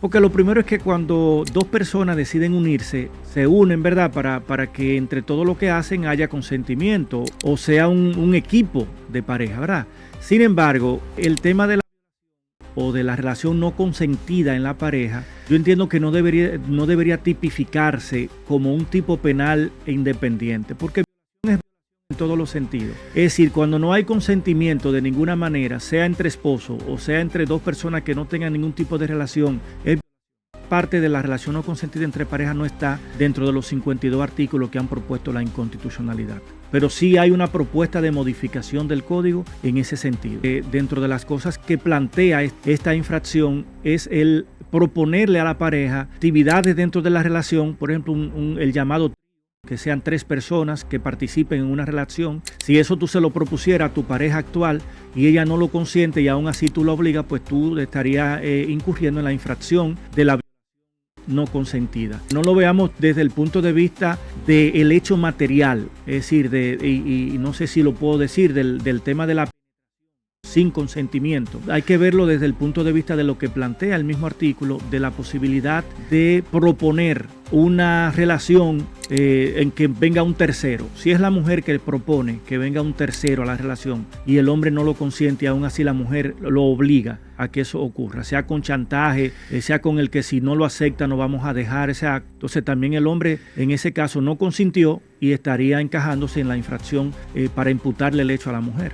Porque lo primero es que cuando dos personas deciden unirse, se unen, ¿verdad? Para que entre todo lo que hacen haya consentimiento o sea un equipo de pareja, ¿verdad? Sin embargo, el tema de la relación no consentida en la pareja, yo entiendo que no debería tipificarse como un tipo penal e independiente, porque violación es en todos los sentidos. Es decir, cuando no hay consentimiento de ninguna manera, sea entre esposos o sea entre dos personas que no tengan ningún tipo de relación, es parte de la relación no consentida entre parejas, no está dentro de los 52 artículos que han propuesto la inconstitucionalidad. Pero sí hay una propuesta de modificación del código en ese sentido. Dentro de las cosas que plantea esta infracción es el proponerle a la pareja actividades dentro de la relación, por ejemplo, el llamado que sean 3 personas que participen en una relación. Si eso tú se lo propusieras a tu pareja actual y ella no lo consiente y aún así tú lo obligas, pues tú estarías incurriendo en la infracción de la no consentida. No lo veamos desde el punto de vista del hecho material, es decir, y no sé si lo puedo decir, del tema de la sin consentimiento. Hay que verlo desde el punto de vista de lo que plantea el mismo artículo, de la posibilidad de proponer una relación en que venga un tercero. Si es la mujer que propone que venga un tercero a la relación y el hombre no lo consiente, aún así la mujer lo obliga a que eso ocurra, sea con chantaje, sea con el que si no lo acepta no vamos a dejar ese acto. Entonces también el hombre en ese caso no consintió y estaría encajándose en la infracción para imputarle el hecho a la mujer.